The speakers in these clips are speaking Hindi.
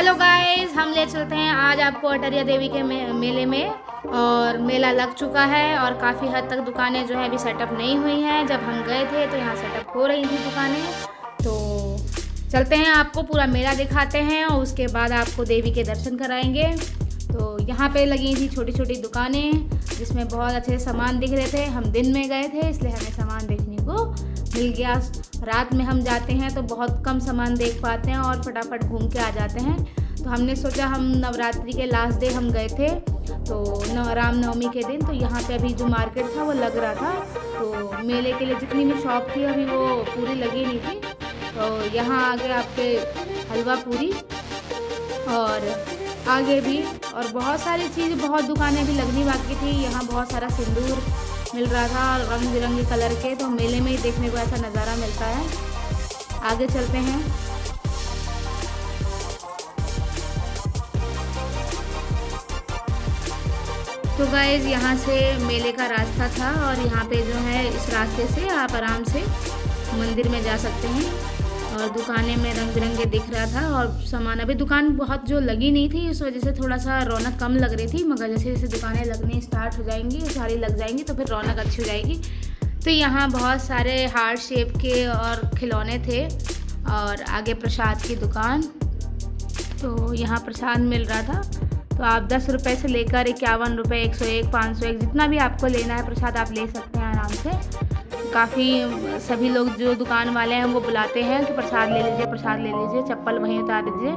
हेलो गाइस, हम ले चलते हैं आज आपको अटरिया देवी के मेले में। और मेला लग चुका है और काफ़ी हद तक दुकानें जो है अभी सेटअप नहीं हुई हैं। जब हम गए थे तो यहाँ सेटअप हो रही थी दुकानें। तो चलते हैं, आपको पूरा मेला दिखाते हैं और उसके बाद आपको देवी के दर्शन कराएंगे। तो यहाँ पे लगी थी छोटी छोटी दुकानें जिसमें बहुत अच्छे सामान दिख रहे थे। हम दिन में गए थे इसलिए हमें सामान देखने को मिल गया। रात में हम जाते हैं तो बहुत कम सामान देख पाते हैं और फटाफट घूम के आ जाते हैं। तो हमने सोचा, हम नवरात्रि के लास्ट डे हम गए थे तो रामनवमी के दिन, तो यहाँ पे अभी जो मार्केट था वो लग रहा था। तो मेले के लिए जितनी भी शॉप थी अभी वो पूरी लगी नहीं थी। तो यहाँ आगे आपके हलवा पूरी और आगे भी और बहुत सारी चीज़, बहुत दुकानें भी लगनी बाकी थी। यहाँ बहुत सारा सिंदूर मिल रहा था रंग बिरंगे कलर के। तो मेले में ही देखने को ऐसा नज़ारा मिलता है। आगे चलते हैं। तो गाइज़, यहाँ से मेले का रास्ता था और यहाँ पे जो है इस रास्ते से आप आराम से मंदिर में जा सकते हैं। और दुकानें में रंग बिरंगे दिख रहा था और सामान, अभी दुकान बहुत जो लगी नहीं थी इस वजह से थोड़ा सा रौनक कम लग रही थी। मगर जैसे जैसे दुकानें लगनी स्टार्ट हो जाएंगी, सारी लग जाएंगी तो फिर रौनक अच्छी हो जाएगी। तो यहाँ बहुत सारे हार्ट शेप के और खिलौने थे और आगे प्रसाद की दुकान। तो यहाँ प्रसाद मिल रहा था। तो आप 10 रुपये से लेकर 51 रुपये, 101, 501 जितना भी आपको लेना है प्रसाद आप ले सकते हैं आराम से। काफ़ी सभी लोग जो दुकान वाले हैं वो बुलाते हैं कि प्रसाद ले लीजिए, प्रसाद ले लीजिए, चप्पल वहीं उतार दीजिए।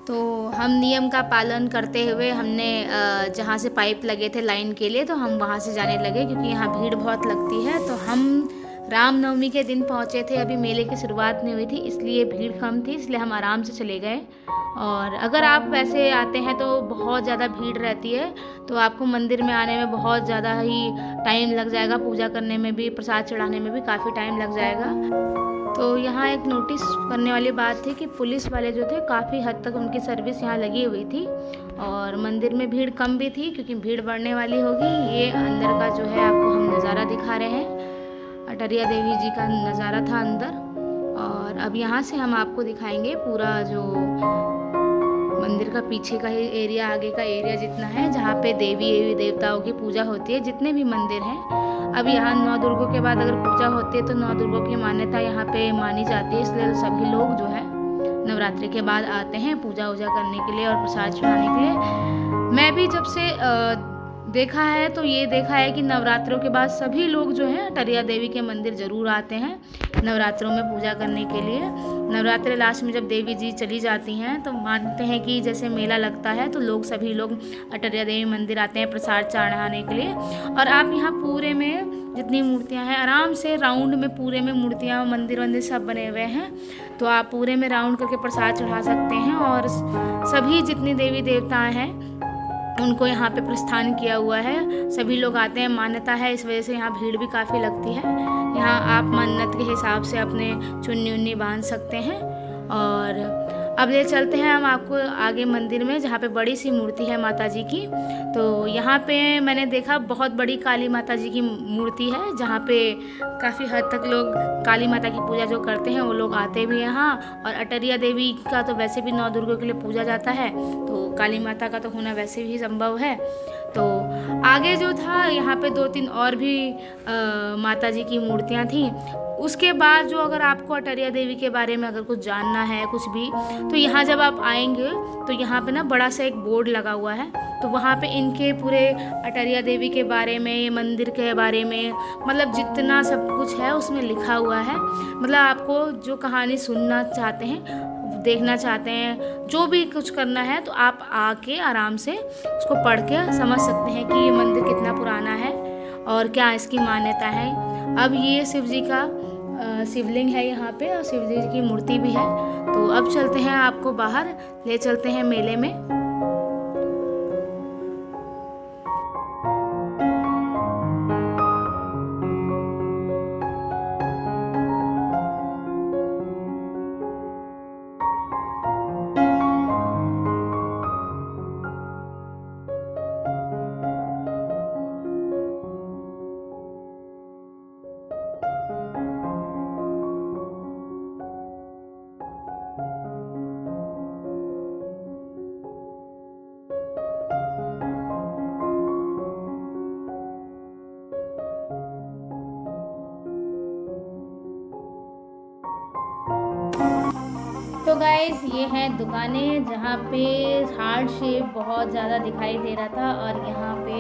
तो हम नियम का पालन करते हुए हमने जहाँ से पाइप लगे थे लाइन के लिए तो हम वहाँ से जाने लगे, क्योंकि यहाँ भीड़ बहुत लगती है। तो हम रामनवमी के दिन पहुँचे थे, अभी मेले की शुरुआत नहीं हुई थी इसलिए भीड़ कम थी, इसलिए हम आराम से चले गए। और अगर आप वैसे आते हैं तो बहुत ज़्यादा भीड़ रहती है, तो आपको मंदिर में आने में बहुत ज़्यादा ही टाइम लग जाएगा, पूजा करने में भी, प्रसाद चढ़ाने में भी काफ़ी टाइम लग जाएगा। तो यहाँ एक नोटिस करने वाली बात थी कि पुलिस वाले जो थे काफ़ी हद तक उनकी सर्विस यहाँ लगी हुई थी और मंदिर में भीड़ कम भी थी क्योंकि भीड़ बढ़ने वाली होगी। ये अंदर का जो है आपको हम नज़ारा दिखा रहे हैं, अटरिया देवी जी का नज़ारा था अंदर। और अब यहाँ से हम आपको दिखाएंगे पूरा जो मंदिर का पीछे का ही एरिया, आगे का एरिया जितना है जहाँ पे देवी देवताओं की पूजा होती है, जितने भी मंदिर हैं। अब यहाँ 9 दुर्गों के बाद अगर पूजा होती है तो 9 दुर्गों की मान्यता यहाँ पे मानी जाती है, इसलिए सभी लोग जो है नवरात्रि के बाद आते हैं पूजा वूजा करने के लिए और प्रसाद चढ़ाने के लिए। मैं भी जब से देखा है तो ये देखा है कि नवरात्रों के बाद सभी लोग जो हैं अटरिया देवी के मंदिर ज़रूर आते हैं नवरात्रों में पूजा करने के लिए। नवरात्रि लास्ट में जब देवी जी चली जाती हैं तो मानते हैं कि जैसे मेला लगता है तो लोग सभी लोग अटरिया देवी मंदिर आते हैं प्रसाद चढ़ाने के लिए। और आप यहाँ पूरे में जितनी मूर्तियाँ हैं आराम से राउंड में, पूरे में मूर्तियाँ, मंदिर वंदिर सब बने हुए हैं, तो आप पूरे में राउंड करके प्रसाद चढ़ा सकते हैं। और सभी जितनी देवी देवता हैं उनको यहाँ पे प्रस्थान किया हुआ है, सभी लोग आते हैं, मान्यता है, इस वजह से यहाँ भीड़ भी काफ़ी लगती है। यहाँ आप मन्नत के हिसाब से अपने चुन्नी उन्नी बांध सकते हैं। और अब ले चलते हैं हम आपको आगे मंदिर में जहाँ पे बड़ी सी मूर्ति है माता जी की। तो यहाँ पे मैंने देखा बहुत बड़ी काली माता जी की मूर्ति है, जहाँ पे काफ़ी हद तक लोग काली माता की पूजा जो करते हैं वो लोग आते भी हैं यहाँ। और अटरिया देवी का तो वैसे भी 9 दुर्गों के लिए पूजा जाता है, तो काली माता का तो होना वैसे भी संभव है। तो आगे जो था यहाँ पे 2-3 और भी माता जी की मूर्तियाँ थी। उसके बाद जो अगर आपको अटरिया देवी के बारे में अगर कुछ जानना है कुछ भी, तो यहाँ जब आप आएंगे तो यहाँ पे ना बड़ा सा एक बोर्ड लगा हुआ है, तो वहाँ पे इनके पूरे अटरिया देवी के बारे में, मंदिर के बारे में, मतलब जितना सब कुछ है उसमें लिखा हुआ है। मतलब आपको जो कहानी सुनना चाहते हैं, देखना चाहते हैं, जो भी कुछ करना है तो आप आके आराम से उसको पढ़ के समझ सकते हैं कि ये मंदिर कितना पुराना है और क्या इसकी मान्यता है। अब ये शिव जी का शिवलिंग है यहाँ पे और शिव जी की मूर्ति भी है। तो अब चलते हैं, आपको बाहर ले चलते हैं मेले में। तो गाइस ये हैं दुकानें जहाँ पे हार्ट शेप बहुत ज़्यादा दिखाई दे रहा था और यहाँ पे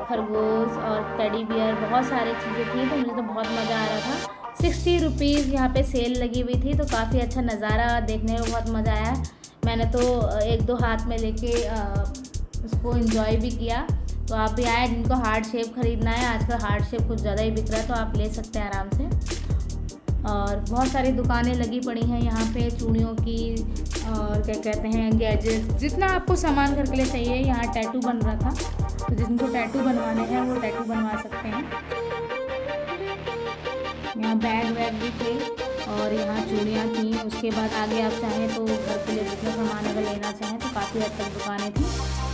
खरगोश और टेडी बियर बहुत सारी चीज़ें थी, तो मुझे तो बहुत मज़ा आ रहा था। 60 रुपीज़ यहाँ पे सेल लगी हुई थी, तो काफ़ी अच्छा नज़ारा देखने में बहुत मज़ा आया। मैंने तो एक दो हाथ में लेके उसको एंजॉय भी किया। तो आप भी आए जिनको हार्ट शेप ख़रीदना है, आजकल हार्ट शेप कुछ ज़्यादा ही बिक रहा है, तो आप ले सकते हैं आराम से। और बहुत सारी दुकानें लगी पड़ी हैं यहाँ पे चूड़ियों की और क्या कहते हैं गैजेट्स, जितना आपको सामान घर के लिए चाहिए। यहाँ टैटू बन रहा था, तो जिनको टैटू बनवाने हैं वो टैटू बनवा सकते हैं। यहाँ बैग वैग भी थे और यहाँ चूड़ियाँ थी। उसके बाद आगे आप चाहें तो घर के लिए जितना सामान अगर लेना चाहें तो काफ़ी हद तक दुकानें थी।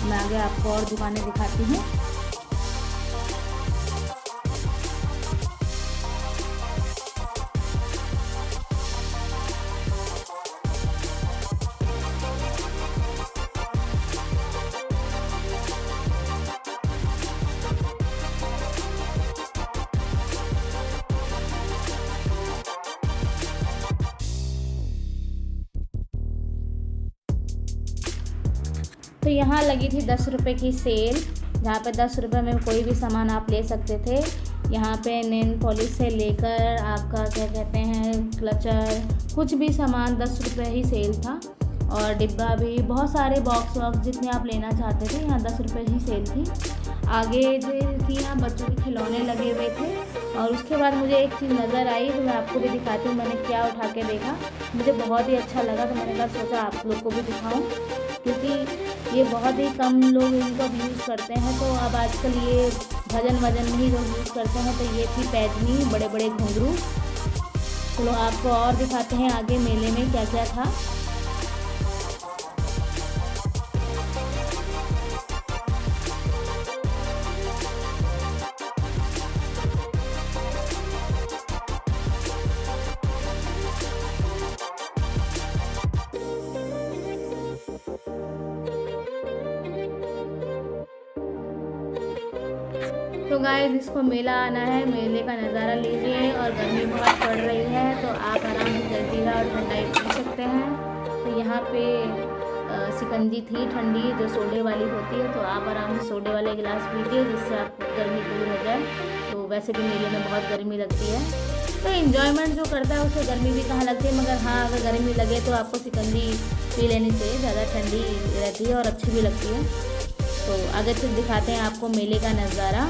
मैं आगे आपको और दुकानें दिखाती हूँ। तो यहाँ लगी थी 10 रुपये की सेल, जहाँ पे 10 रुपये में कोई भी सामान आप ले सकते थे। यहाँ पे नेल पॉलिश से लेकर आपका क्या कहते हैं क्लचर, कुछ भी सामान 10 रुपये ही सेल था। और डिब्बा भी, बहुत सारे बॉक्स वॉक्स जितने आप लेना चाहते थे यहाँ 10 रुपये ही सेल थी। आगे जो थी यहाँ बच्चों के खिलौने लगे हुए थे। और उसके बाद मुझे एक चीज़ नज़र आई तो मैं आपको भी दिखाती हूँ। मैंने क्या उठा के देखा, मुझे बहुत ही अच्छा लगा, तो मैंने कहा सोचा आप लोग को भी दिखाऊँ, क्योंकि ये बहुत ही कम लोग इनको यूज़ करते हैं। तो अब आजकल ये भजन वजन में ही लोग यूज़ करते हैं। तो ये थी पैजनी, बड़े बड़े घुंघरू। चलो आपको और दिखाते हैं आगे मेले में क्या क्या था। तो गाइस इसको मेला आना है, मेले का नज़ारा लीजिए। और गर्मी बहुत पड़ रही है तो आप आराम से जलजीरा और ठंडाई पी सकते हैं। तो यहाँ पे शिकंजी थी ठंडी जो सोडे वाली होती है, तो आप आराम से सोडे वाले गिलास पीजिए जिससे आपको गर्मी दूर हो जाए। तो वैसे भी मेले में बहुत गर्मी लगती है, तो इन्जॉयमेंट जो करता है उसे गर्मी भी कहाँ लगती है। मगर हाँ, अगर गर्मी लगे तो आपको शिकंजी पी लेनी चाहिए, ज़्यादा ठंडी रहती है और अच्छी भी लगती है। तो आगे से दिखाते हैं आपको मेले का नज़ारा।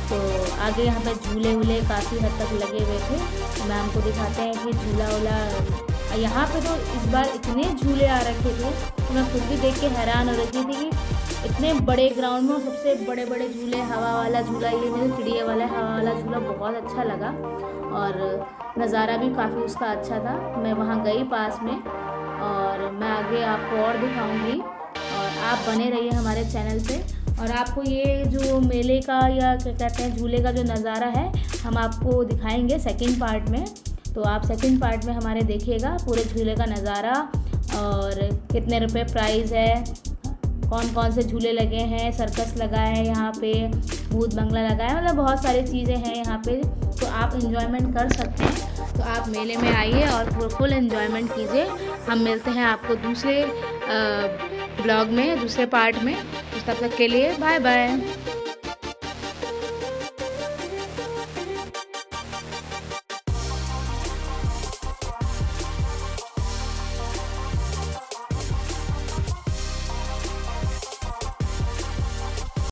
तो आगे यहाँ पे झूले वूले काफ़ी हद तक लगे हुए थे, तो मैं आपको दिखाते हैं कि झूला वूला यहाँ पे तो इस बार इतने झूले आ रखे थे, तो मैं खुद भी देख के हैरान हो रही थी कि इतने बड़े ग्राउंड में सबसे बड़े बड़े झूले, हवा वाला झूला, ये मुझे चिड़िया वाला हवा वाला झूला बहुत अच्छा लगा। और नज़ारा भी काफ़ी उसका अच्छा था। मैं वहाँ गई पास में और मैं आगे आपको और दिखाऊँगी, और आप बने रहिए हमारे चैनल पे। और आपको ये जो मेले का या क्या कहते हैं झूले का जो नज़ारा है हम आपको दिखाएंगे सेकंड पार्ट में। तो आप सेकंड पार्ट में हमारे देखिएगा पूरे झूले का नज़ारा और कितने रुपए प्राइस है, कौन कौन से झूले लगे हैं, सर्कस लगा है यहाँ पे, भूत बंगला लगा है, मतलब बहुत सारी चीज़ें हैं यहाँ पे। तो आप इंजॉयमेंट कर सकते हैं। तो आप मेले में आइए और फुल एंजॉयमेंट कीजिए। हम मिलते हैं आपको दूसरे ब्लॉग में, दूसरे पार्ट में। तब तक के लिए बाय बाय।